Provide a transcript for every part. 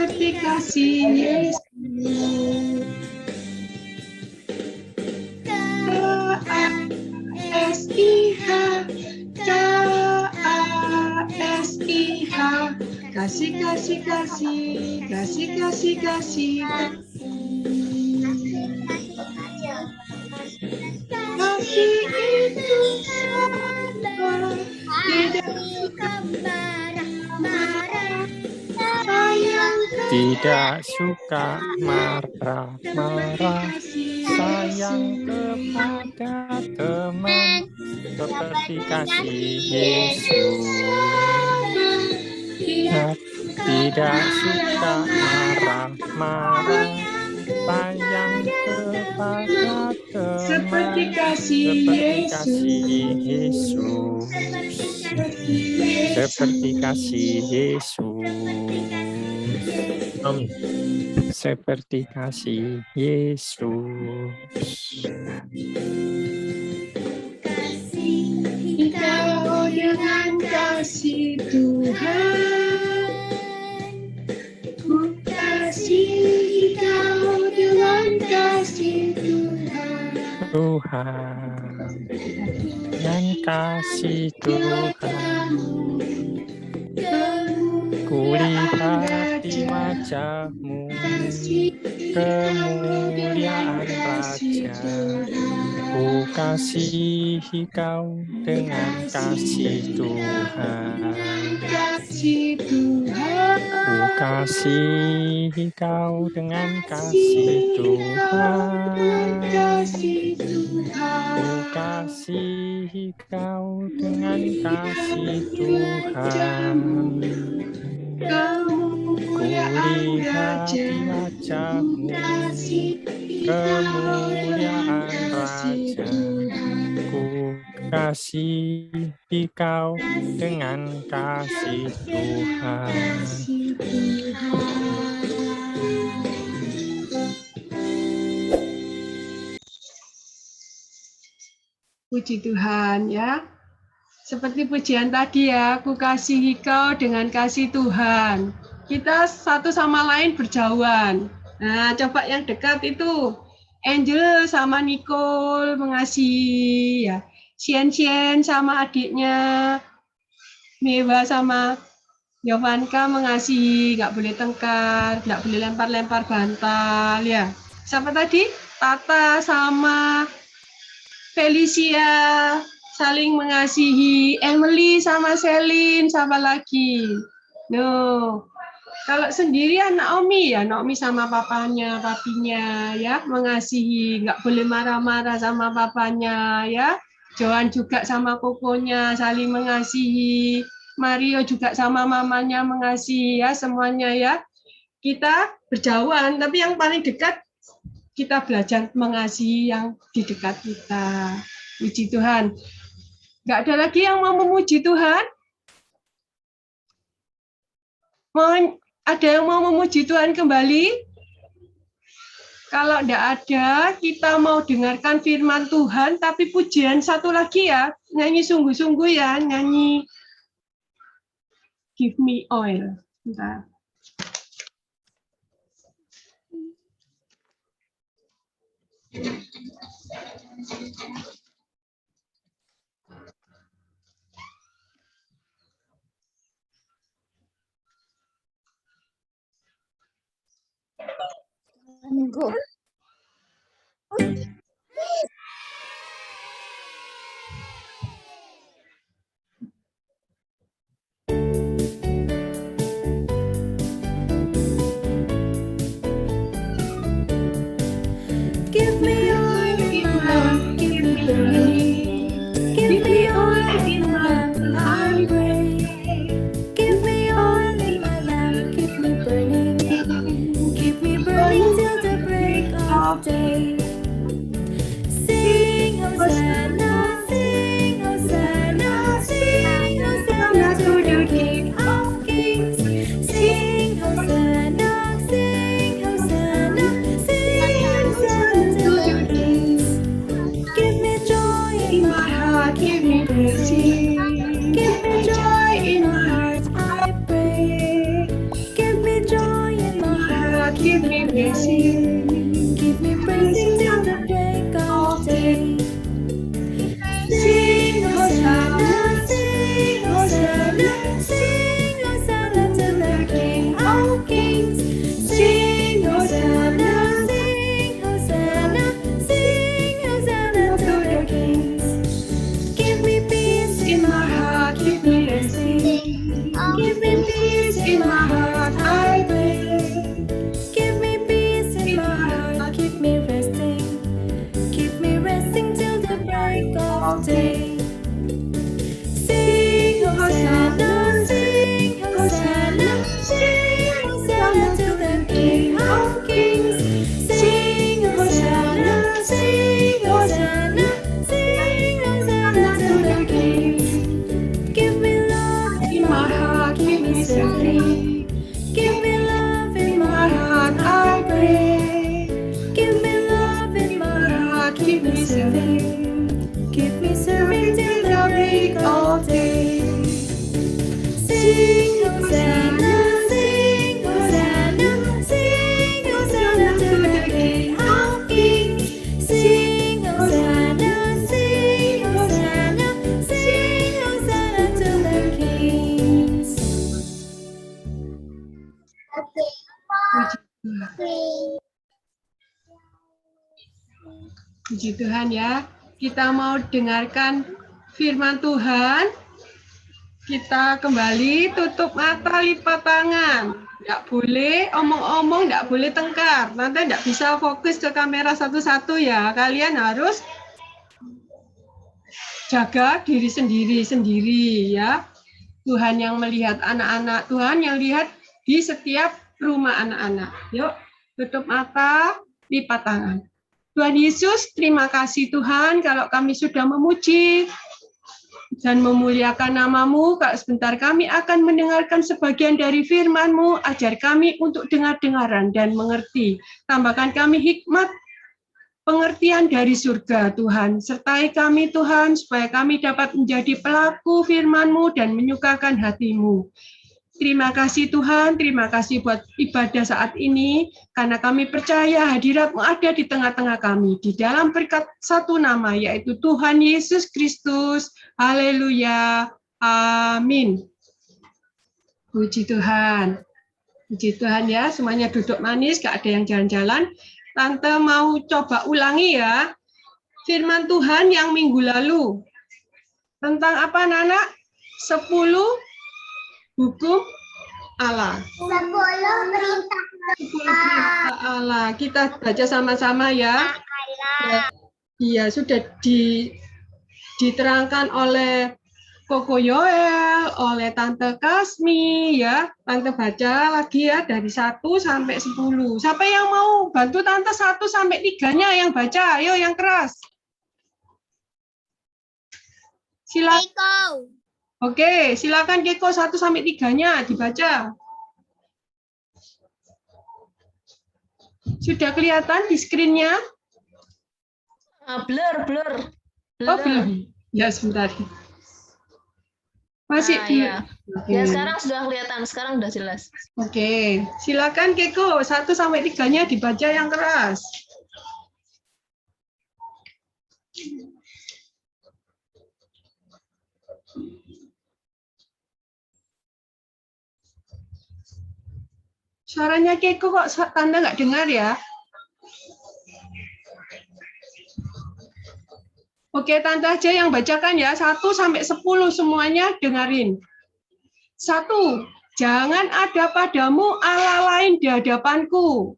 seperti kasih Yesus. K-A-S-I-H, K-A-S-I-H, kasih, kasih, kasih, kasih, kasih, kasih. Kasih itu sabar, tidak suka marah-marah, sayang tidak suka marah-marah, sayang kepada teman, seperti kasih Yesus. Tidak suka marah-marah, sayang kepada teman, seperti kasih Yesus. Seperti kasih Yesus. Amin. Seperti kasih Yesus. Engkau dengan kasih Tuhan, ku kasih Engkau dengan kasih Tuhan. Dengan kasih Tuhan, ku lihat di wajah-Mu kemuliaan Raja. Ku kasihi Kau dengan kasih Tuhan. Ku kasihi Kau dengan kasih Tuhan. Ku kasihi Kau dengan kasih Tuhan. Ku lihat di wajah-Mu kemuliaan Raja. Ku kasihi Kau dengan kasih Tuhan. Puji Tuhan ya. Seperti pujian tadi ya, ku kasihi Kau dengan kasih Tuhan. Kita satu sama lain berjauhan. Nah, coba yang dekat itu. Angel sama Nicole mengasihi ya. Sien sama adiknya. Mewa sama Yovanka mengasihi, nggak boleh tengkar, nggak boleh lempar-lempar bantal ya. Siapa tadi? Tata sama Felicia saling mengasihi. Emily sama Selin, siapa lagi? No. Kalau sendirian Naomi ya, Naomi sama papanya, papinya ya, mengasihi, nggak boleh marah-marah sama papanya ya. Joan juga sama kokonya saling mengasihi. Mario juga sama mamanya mengasihi ya, semuanya ya. Kita berjauhan, tapi yang paling dekat kita belajar mengasihi yang di dekat kita. Puji Tuhan. Nggak ada lagi yang mau memuji Tuhan? Ada yang mau memuji Tuhan kembali? Kalau nggak ada, kita mau dengarkan firman Tuhan, tapi pujian satu lagi ya, nyanyi sungguh-sungguh ya, nyanyi Give Me Oil. Bentar. Go. Give me all in my heart, give me burning. Give me all in my heart, give me all in my life, keep me burning till the break give me blessing. Give me blessing till the break of day. Sing Hosanna, Sing Hosanna, sing Hosanna to the King of Kings. Sing Hosanna, sing Hosanna, sing Hosanna to the Kings. Give me peace in my heart, give me blessing. give me peace In my heart, I pray. Give me peace in my heart, keep me resting. Keep me resting till the break of day. Sing Hosanna, sing Hosanna, sing Hosanna to the King of Kings. Sing Hosanna, sing Hosanna, sing Hosanna to the Kings. Give me love In my heart, give me something. Give me love in In my heart, I pray. Give me love in my heart, keep me serving. Keep me serving till the break of day. Sing Hosanna, sing Hosanna, sing Hosanna to the King of Kings. Sing Hosanna, sing Hosanna, sing Hosanna to the Kings. Puji Tuhan ya. Kita mau dengarkan firman Tuhan. Kita kembali tutup mata, lipat tangan. Nggak boleh omong-omong, nggak boleh tengkar. Nanti nggak bisa fokus ke kamera satu-satu ya. Kalian harus jaga diri sendiri ya. Tuhan yang melihat anak-anak, Tuhan yang lihat di setiap rumah anak-anak. Yuk, tutup mata, lipat tangan. Tuhan Yesus, terima kasih Tuhan kalau kami sudah memuji dan memuliakan nama-Mu. Kalau sebentar kami akan mendengarkan sebagian dari firman-Mu, ajar kami untuk dengar-dengaran dan mengerti. Tambahkan kami hikmat pengertian dari surga Tuhan. Sertai kami Tuhan, supaya kami dapat menjadi pelaku firman-Mu dan menyukakan hati-Mu. Terima kasih Tuhan, terima kasih buat ibadah saat ini, karena kami percaya hadirat-Mu ada di tengah-tengah kami, di dalam berkat satu nama, yaitu Tuhan Yesus Kristus. Haleluya. Amin. Puji Tuhan. Puji Tuhan ya, semuanya duduk manis, gak ada yang jalan-jalan. Tante mau coba ulangi ya, firman Tuhan yang minggu lalu. Tentang apa, Nana? 10 hukum Allah. 10 perintah 10 perintah Allah. Kita baca sama-sama ya. Iya, sudah diterangkan oleh Koko Yoel, oleh Tante Kasmi ya. Tante baca lagi ya dari 1 sampai 10. Siapa yang mau bantu Tante 1 sampai 3-nya yang baca? Ayo yang keras. Silakan. Oke, silakan Keko 1 sampai 3-nya dibaca. Sudah kelihatan di screen-nya? Blur. Oh, belum. Ya, sebentar. Masih Iya. Oke. Ya, sekarang sudah kelihatan, sekarang sudah jelas. Oke, silakan Keko 1 sampai 3-nya dibaca yang keras. Suaranya Keko kok Tante nggak dengar ya? Oke, Tante aja yang bacakan ya. 1 sampai 10 semuanya dengarin. 1. Jangan ada padamu Allah lain di hadapanku.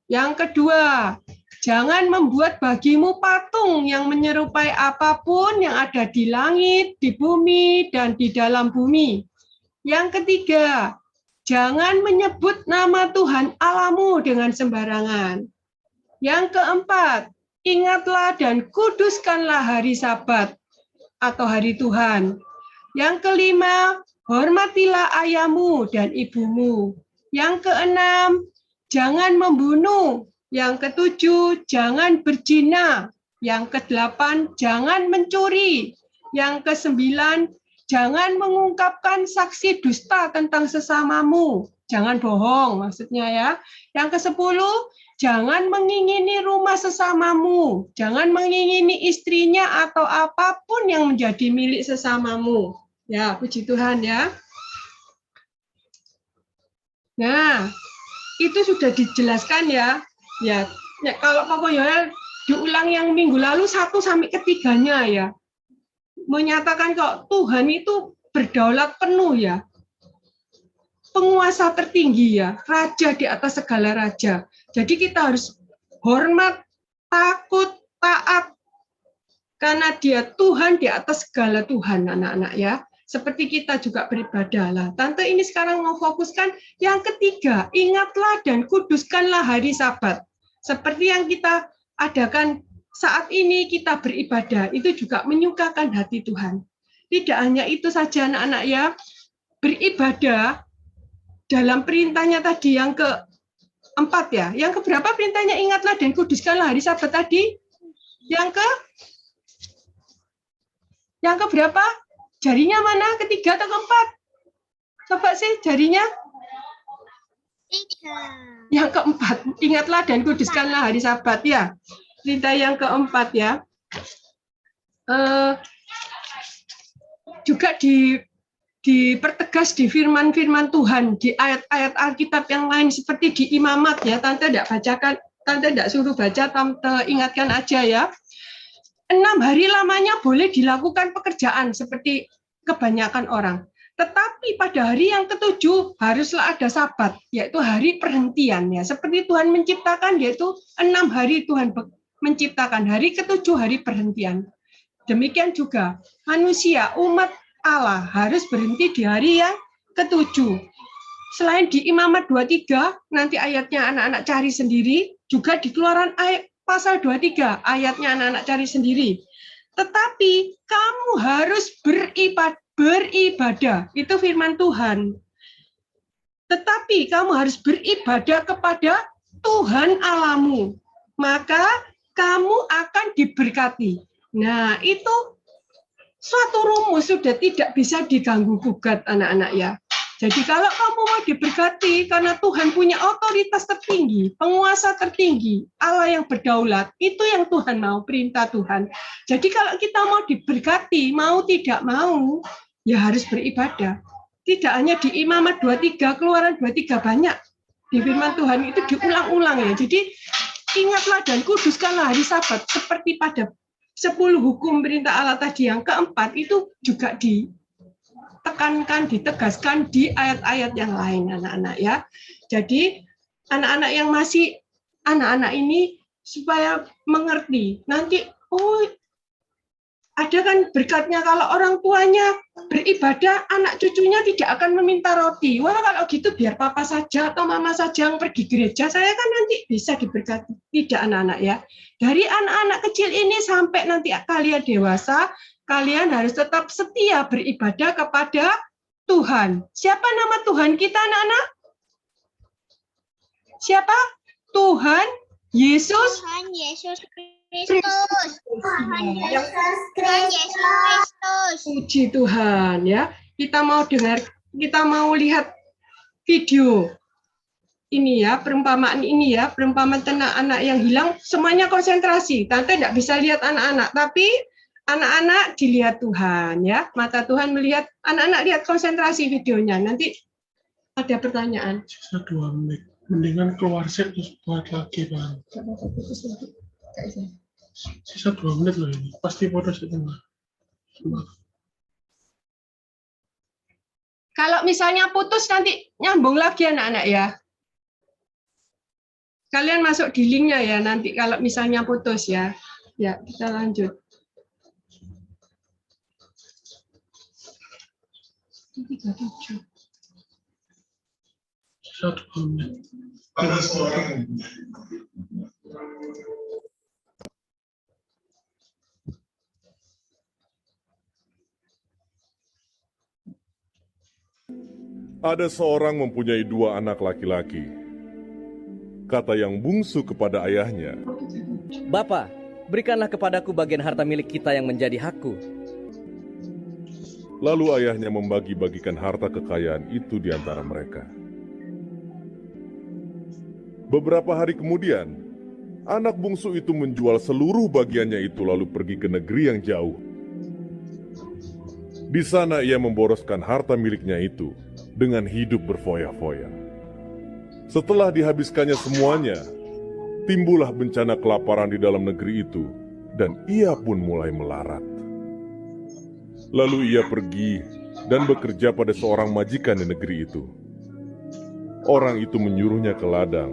Yang kedua, jangan membuat bagimu patung yang menyerupai apapun yang ada di langit, di bumi, dan di dalam bumi. Yang ketiga, jangan menyebut nama Tuhan Allahmu dengan sembarangan. Yang keempat, ingatlah dan kuduskanlah hari Sabat atau hari Tuhan. Yang kelima, hormatilah ayahmu dan ibumu. Yang keenam, jangan membunuh. Yang ketujuh, jangan berzina. Yang kedelapan, jangan mencuri. Yang kesembilan, jangan mengungkapkan saksi dusta tentang sesamamu. Jangan bohong maksudnya ya. Yang ke-10, jangan mengingini rumah sesamamu. Jangan mengingini istrinya atau apapun yang menjadi milik sesamamu. Ya, puji Tuhan ya. Nah, itu sudah dijelaskan ya. Ya, kalau pokoknya diulang yang minggu lalu 1 sampai 3-nya ya. Menyatakan kok Tuhan itu berdaulat penuh ya. Penguasa tertinggi ya, raja di atas segala raja. Jadi kita harus hormat, takut, taat karena Dia Tuhan di atas segala Tuhan, anak-anak ya. Seperti kita juga beribadah lah. Tante ini sekarang mau fokuskan yang ketiga, ingatlah dan kuduskanlah hari Sabat. Seperti yang kita adakan saat ini kita beribadah, itu juga menyukakan hati Tuhan. Tidak hanya itu saja anak-anak ya, beribadah dalam perintahnya tadi yang ke-4 ya. Yang keberapa perintahnya? Ingatlah dan kuduskanlah hari Sabat tadi. Yang keberapa? Jarinya mana? Ketiga atau keempat? Coba sih jarinya. 3. Yang keempat, ingatlah dan kuduskanlah hari Sabat ya. Perintah yang keempat ya. Juga dipertegas di firman-firman Tuhan, di ayat-ayat Alkitab yang lain seperti di Imamat ya. Tante tidak bacakan, Tante tidak suruh baca, Tante ingatkan aja ya. 6 hari lamanya boleh dilakukan pekerjaan seperti kebanyakan orang. Tetapi pada hari yang ke-7 haruslah ada Sabat, yaitu hari perhentian ya. Seperti Tuhan menciptakan, yaitu 6 hari Tuhan menciptakan, hari ke-7 hari perhentian. Demikian juga manusia, umat Allah harus berhenti di hari yang ke-7. Selain di Imamat 23, nanti ayatnya anak-anak cari sendiri, juga di Keluaran ayat pasal 23, ayatnya anak-anak cari sendiri. Tetapi kamu harus beribadah, itu firman Tuhan. Tetapi kamu harus beribadah kepada Tuhan Allahmu, maka kamu akan diberkati. Nah, itu suatu rumus sudah tidak bisa diganggu gugat anak-anak ya. Jadi kalau kamu mau diberkati karena Tuhan punya otoritas tertinggi, penguasa tertinggi, Allah yang berdaulat, itu yang Tuhan mau, perintah Tuhan. Jadi kalau kita mau diberkati, mau tidak mau, ya harus beribadah. Tidak hanya di Imamat 23, Keluaran 23 banyak. Di firman Tuhan itu diulang-ulang ya. Jadi ingatlah dan kuduskanlah hari Sabat seperti pada 10 hukum perintah Allah tadi yang keempat itu juga ditekankan, ditegaskan di ayat-ayat yang lain anak-anak ya. Jadi anak-anak yang masih anak-anak ini supaya mengerti nanti ada kan berkatnya kalau orang tuanya beribadah, anak cucunya tidak akan meminta roti. Wah kalau gitu biar papa saja atau mama saja yang pergi gereja, saya kan nanti bisa diberkati. Tidak anak-anak ya. Dari anak-anak kecil ini sampai nanti kalian dewasa, kalian harus tetap setia beribadah kepada Tuhan. Siapa nama Tuhan kita anak-anak? Siapa? Tuhan Yesus. Tuhan Yesus Kristus. Tuhan Yesus Kristus. Puji Tuhan ya. Kita mau lihat video ini ya, perumpamaan ini ya, perumpamaan tentang anak yang hilang, semuanya konsentrasi. Tante tidak bisa lihat anak-anak, tapi anak-anak dilihat Tuhan ya. Mata Tuhan melihat, anak-anak lihat konsentrasi videonya. Nanti ada pertanyaan. Sisa 2 menit. Mendingan keluar set terus buat lagi, Bang. Sisa 2 menit loh ini. Pasti foto setengah. Kalau misalnya putus nanti nyambung lagi anak-anak ya. Kalian masuk di linknya ya nanti kalau misalnya putus ya. Ya, kita lanjut. 37. Sisa 2 menit. Ada seorang mempunyai 2 anak laki-laki. Kata yang bungsu kepada ayahnya, Bapa, berikanlah kepadaku bagian harta milik kita yang menjadi hakku. lalu ayahnya membagi-bagikan harta kekayaan itu di antara mereka. Beberapa hari kemudian, anak bungsu itu menjual seluruh bagiannya itu lalu pergi ke negeri yang jauh. Di sana ia memboroskan harta miliknya itu dengan hidup berfoya-foya. Setelah dihabiskannya semuanya, timbullah bencana kelaparan di dalam negeri itu dan ia pun mulai melarat. Lalu ia pergi dan bekerja pada seorang majikan di negeri itu. Orang itu menyuruhnya ke ladang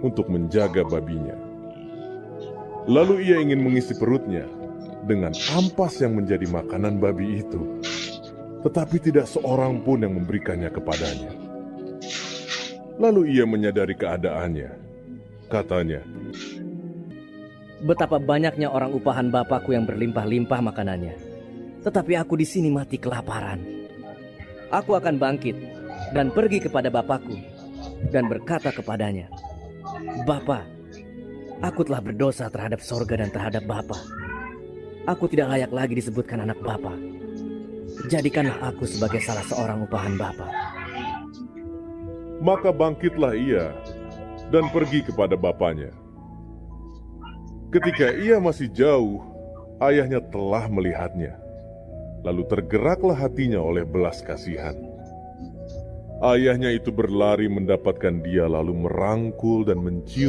untuk menjaga babinya. Lalu ia ingin mengisi perutnya dengan ampas yang menjadi makanan babi itu. Tetapi tidak seorang pun yang memberikannya kepadanya. Lalu ia menyadari keadaannya. Katanya, Betapa banyaknya orang upahan bapakku yang berlimpah-limpah makanannya. Tetapi aku di sini mati kelaparan. Aku akan bangkit dan pergi kepada bapakku dan berkata kepadanya, Bapa, aku telah berdosa terhadap sorga dan terhadap Bapa. Aku tidak layak lagi disebutkan anak Bapa. Jadikanlah aku sebagai salah seorang upahan Bapa. maka bangkitlah ia dan pergi kepada bapaknya. Ketika ia masih jauh, ayahnya telah melihatnya. Lalu tergeraklah hatinya oleh belas kasihan. Ayahnya itu berlari mendapatkan dia lalu merangkul dan mencium